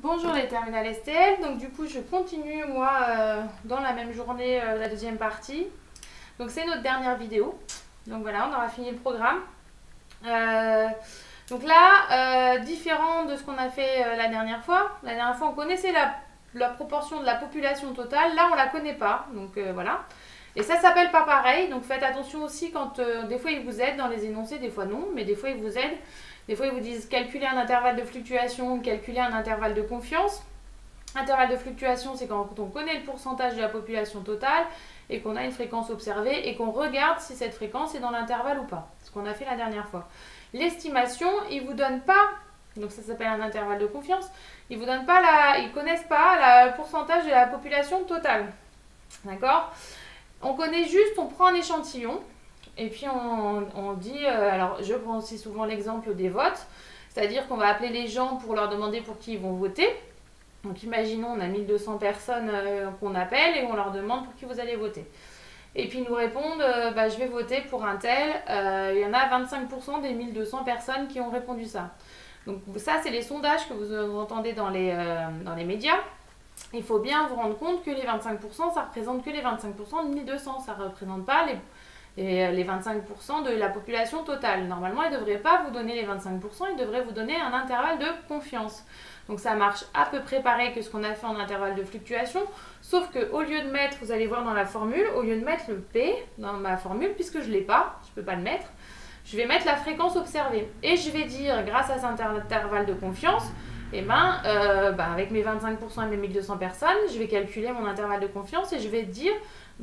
Bonjour les terminales STL, donc du coup je continue moi dans la même journée la deuxième partie. Donc c'est notre dernière vidéo, donc voilà on aura fini le programme. Donc là, différent de ce qu'on a fait la dernière fois on connaissait la proportion de la population totale, là on la connaît pas, donc voilà. Et ça s'appelle pas pareil, donc faites attention aussi quand des fois ils vous aident dans les énoncés, des fois non, mais des fois ils vous aident. Des fois, ils vous disent calculer un intervalle de fluctuation, calculer un intervalle de confiance. Intervalle de fluctuation, c'est quand on connaît le pourcentage de la population totale et qu'on a une fréquence observée et qu'on regarde si cette fréquence est dans l'intervalle ou pas. Ce qu'on a fait la dernière fois. L'estimation, ils ne vous donnent pas, donc ça s'appelle un intervalle de confiance, ils ne connaissent pas le pourcentage de la population totale. D'accord? On connaît juste, on prend un échantillon. Et puis on dit, alors je prends aussi souvent l'exemple des votes, c'est-à-dire qu'on va appeler les gens pour leur demander pour qui ils vont voter. Donc imaginons on a 1200 personnes qu'on appelle et on leur demande pour qui vous allez voter. Et puis ils nous répondent, je vais voter pour un tel, il y en a 25% des 1200 personnes qui ont répondu ça. Donc ça c'est les sondages que vous entendez dans les médias. Il faut bien vous rendre compte que les 25% ça représente que les 25% de 1200, ça ne représente pas les 25% de la population totale. Normalement, ils ne devraient pas vous donner les 25%, ils devraient vous donner un intervalle de confiance. Donc ça marche à peu près pareil que ce qu'on a fait en intervalle de fluctuation, sauf qu'au lieu de mettre, vous allez voir dans la formule, au lieu de mettre le P dans ma formule, puisque je ne l'ai pas, je ne peux pas le mettre, je vais mettre la fréquence observée. Et je vais dire, grâce à cet intervalle de confiance, avec mes 25% et mes 1200 personnes, je vais calculer mon intervalle de confiance et je vais dire,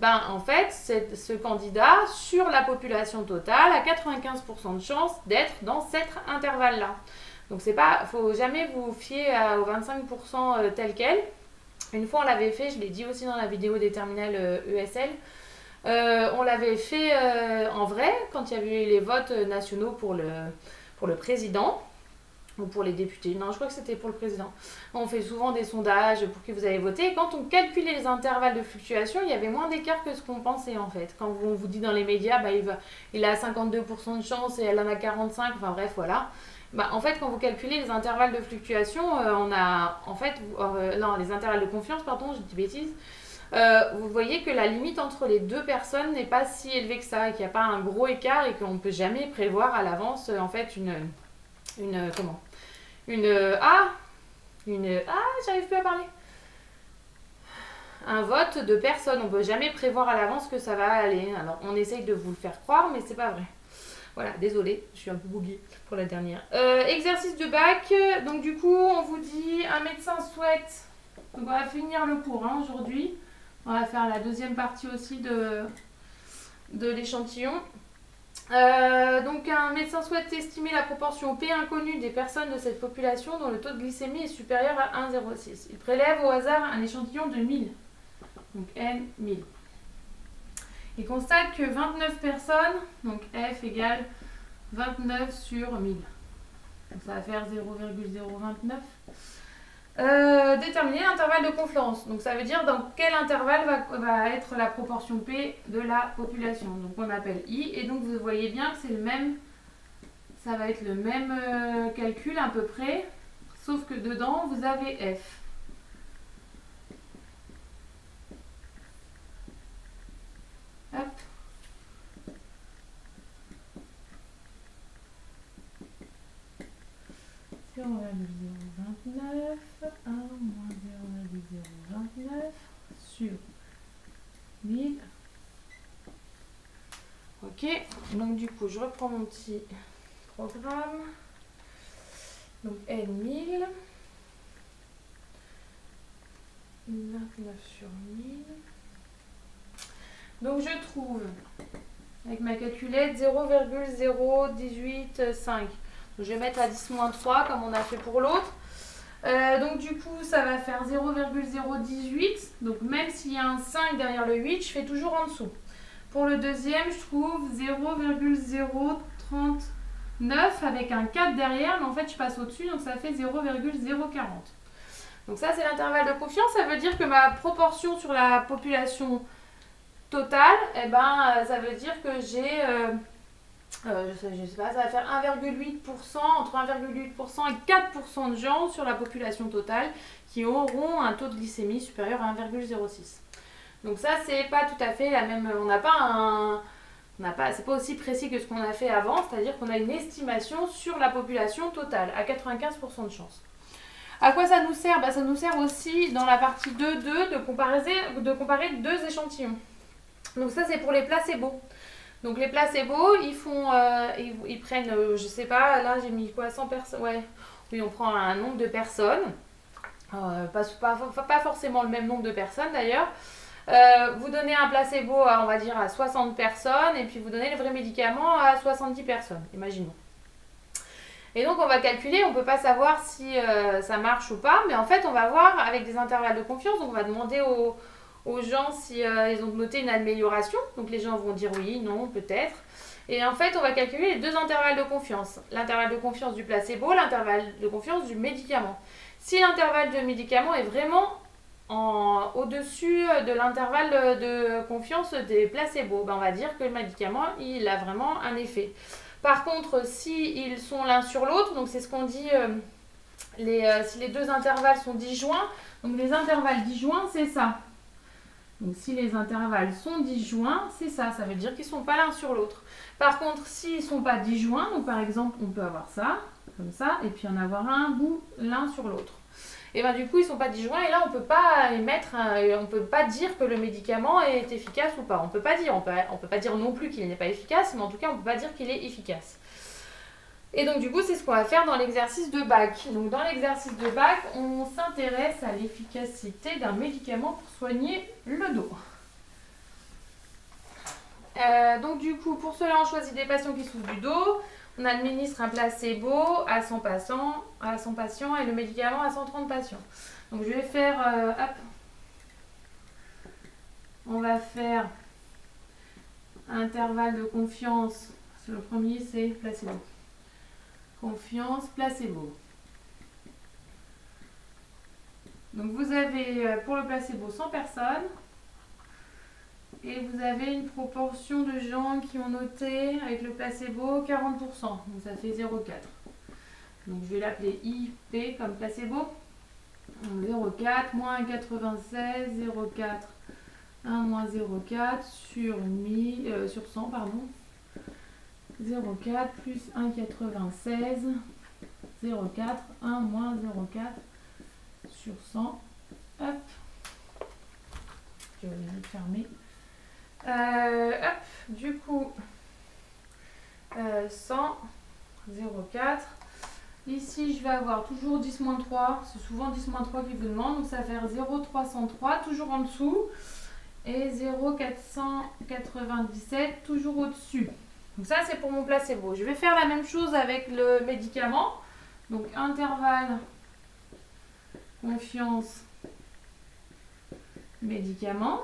en fait, ce candidat, sur la population totale, a 95% de chance d'être dans cet intervalle-là. Donc, il ne faut jamais vous fier aux 25% tel quel. Une fois, on l'avait fait, je l'ai dit aussi dans la vidéo des terminales ESL, on l'avait fait en vrai, quand il y avait eu les votes nationaux pour le président. Ou pour les députés. Non, je crois que c'était pour le président. On fait souvent des sondages pour qui vous avez voté. Et quand on calculait les intervalles de fluctuation, il y avait moins d'écart que ce qu'on pensait en fait. Quand on vous dit dans les médias, il a 52% de chance et elle en a 45%, enfin bref, voilà. En fait, quand vous calculez les intervalles de fluctuation, les intervalles de confiance, pardon, je dis bêtises. Vous voyez que la limite entre les deux personnes n'est pas si élevée que ça, et qu'il n'y a pas un gros écart et qu'on ne peut jamais prévoir à l'avance en fait j'arrive plus à parler. Un vote de personnes, on ne peut jamais prévoir à l'avance que ça va aller. Alors on essaye de vous le faire croire, mais c'est pas vrai. Voilà, désolée, je suis un peu bouguée pour la dernière. Exercice de bac, donc du coup on vous dit un médecin souhaite. Donc on va finir le cours aujourd'hui. On va faire la deuxième partie aussi de l'échantillon. Donc un médecin souhaite estimer la proportion P inconnue des personnes de cette population dont le taux de glycémie est supérieur à 1,06. Il prélève au hasard un échantillon de 1000, donc N 1000. Il constate que 29 personnes, donc F égale 29 sur 1000. Donc ça va faire 0,029. Déterminer l'intervalle de confiance. Donc ça veut dire dans quel intervalle va être la proportion P de la population. Donc on appelle I et donc vous voyez bien que c'est le même, ça va être le même calcul à peu près, sauf que dedans vous avez F. Hop. Sur 0,029, 1 moins 0,029 sur 1000. Ok, donc du coup je reprends mon petit programme. Donc N1000, 29 sur 1000. Donc je trouve avec ma calculette 0,0185. Je vais mettre à 10-3 comme on a fait pour l'autre. Donc du coup ça va faire 0,018. Donc même s'il y a un 5 derrière le 8, je fais toujours en dessous. Pour le deuxième, je trouve 0,039 avec un 4 derrière, mais en fait je passe au-dessus, donc ça fait 0,040. Donc ça c'est l'intervalle de confiance, ça veut dire que ma proportion sur la population totale, ça veut dire que j'ai je sais pas, ça va faire 1,8%, entre 1,8% et 4% de gens sur la population totale qui auront un taux de glycémie supérieur à 1,06. Donc ça, c'est pas tout à fait la même... c'est pas aussi précis que ce qu'on a fait avant, c'est-à-dire qu'on a une estimation sur la population totale, à 95% de chance. À quoi ça nous sert? Ça nous sert aussi dans la partie 2.2 de comparer deux échantillons. Donc ça, c'est pour les placebos. Donc les placebos, ils prennent, je sais pas, là j'ai mis quoi, 100 personnes, ouais. Oui, on prend un nombre de personnes, pas forcément le même nombre de personnes d'ailleurs. Vous donnez un placebo, on va dire, à 60 personnes, et puis vous donnez le vrai médicament à 70 personnes, imaginons. Et donc on va calculer, on ne peut pas savoir si ça marche ou pas, mais en fait on va voir avec des intervalles de confiance, donc on va demander aux gens si ils ont noté une amélioration, donc les gens vont dire oui, non, peut-être. Et en fait on va calculer les deux intervalles de confiance, l'intervalle de confiance du placebo, l'intervalle de confiance du médicament. Si l'intervalle de médicament est vraiment au-dessus de l'intervalle de confiance des placebos, on va dire que le médicament il a vraiment un effet. Par contre, si ils sont l'un sur l'autre, donc c'est ce qu'on dit, si les deux intervalles sont disjoints, donc les intervalles disjoints, c'est ça. Donc si les intervalles sont disjoints, c'est ça, ça veut dire qu'ils ne sont pas l'un sur l'autre. Par contre, s'ils ne sont pas disjoints, donc par exemple, on peut avoir ça, comme ça, et puis en avoir un bout l'un sur l'autre. Et bien du coup, ils ne sont pas disjoints, et là, on ne peut pas on peut pas dire que le médicament est efficace ou pas. On peut pas dire, on peut pas dire non plus qu'il n'est pas efficace, mais en tout cas, on ne peut pas dire qu'il est efficace. Et donc du coup, c'est ce qu'on va faire dans l'exercice de bac. Donc dans l'exercice de bac, on s'intéresse à l'efficacité d'un médicament pour soigner le dos. Donc du coup, pour cela, on choisit des patients qui souffrent du dos. On administre un placebo à 100 patients et le médicament à 130 patients. Donc je vais faire, on va faire intervalle de confiance. Le premier, c'est placebo. Confiance, placebo. Donc vous avez pour le placebo 100 personnes. Et vous avez une proportion de gens qui ont noté avec le placebo 40%. Donc ça fait 0,4. Donc je vais l'appeler IP comme placebo. 0,4 moins 1,96, 0,4, 1 moins 0,4 sur 100, pardon. 0,4 plus 1,96, 0,4, 1 moins 0,4 sur 100. Hop. Je vais le fermer. Du coup, 100, 0,4. Ici, je vais avoir toujours 10-3. C'est souvent 10-3 qui vous demande. Donc, ça va faire 0,303, toujours en dessous. Et 0,497, toujours au-dessus. Donc, ça, c'est pour mon placebo. Je vais faire la même chose avec le médicament. Donc, intervalle, confiance, médicament.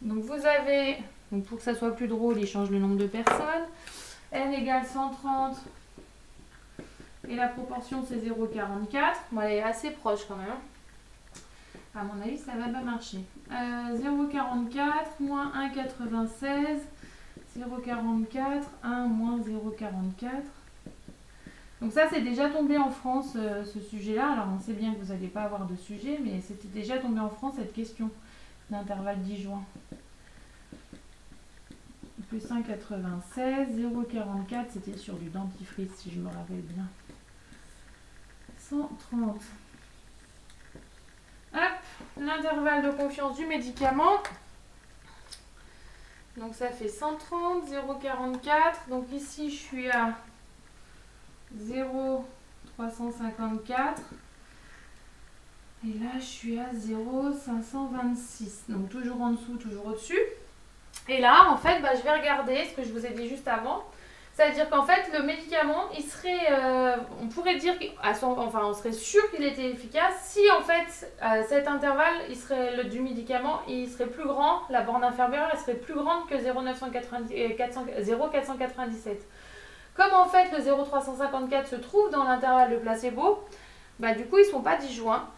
Donc vous avez, donc pour que ça soit plus drôle, il change le nombre de personnes. N égale 130. Et la proportion c'est 0,44. Bon, elle est assez proche quand même. À mon avis, ça va pas marcher. 0,44 moins 1,96. 0,44. 1 moins 0,44. Donc ça, c'est déjà tombé en France, ce sujet-là. Alors on sait bien que vous n'allez pas avoir de sujet, mais c'était déjà tombé en France cette question d'intervalle disjoint. Plus 1,96, 0,44, c'était sur du dentifrice si je me rappelle bien. 130. Hop, l'intervalle de confiance du médicament. Donc ça fait 130, 0,44. Donc ici je suis à 0,354. Et là, je suis à 0,526. Donc, toujours en dessous, toujours au-dessus. Et là, en fait, je vais regarder ce que je vous ai dit juste avant. C'est-à-dire qu'en fait, le médicament, il serait... on pourrait dire on serait sûr qu'il était efficace si, en fait, cet intervalle, du médicament, il serait plus grand. La borne inférieure, elle serait plus grande que 0,497. Comme, en fait, le 0,354 se trouve dans l'intervalle de placebo, du coup, ils ne sont pas disjoints.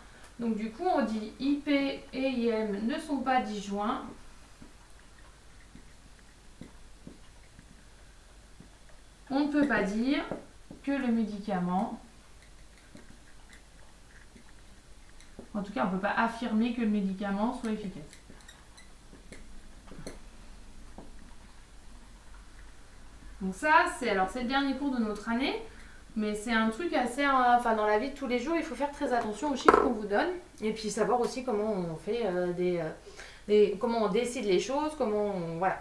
Donc du coup, on dit IP et IM ne sont pas disjoints. on ne peut pas dire que le médicament, en tout cas on ne peut pas affirmer que le médicament soit efficace. Donc ça, c'est le dernier cours de notre année, mais c'est un truc assez, enfin dans la vie de tous les jours, il faut faire très attention aux chiffres qu'on vous donne, et puis savoir aussi comment on fait comment on décide les choses, voilà.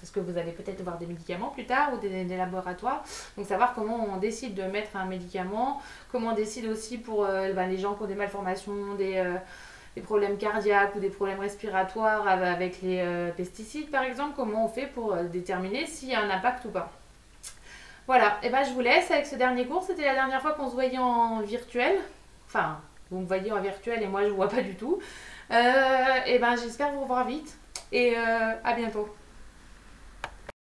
Parce que vous allez peut-être voir des médicaments plus tard ou des laboratoires. Donc savoir comment on décide de mettre un médicament, comment on décide aussi pour les gens qui ont des malformations, des problèmes cardiaques ou des problèmes respiratoires avec les pesticides par exemple, comment on fait pour déterminer s'il y a un impact ou pas. Voilà, et ben je vous laisse avec ce dernier cours. C'était la dernière fois qu'on se voyait en virtuel. Enfin, vous me voyez en virtuel et moi je ne vous vois pas du tout. Et ben j'espère vous revoir vite et à bientôt.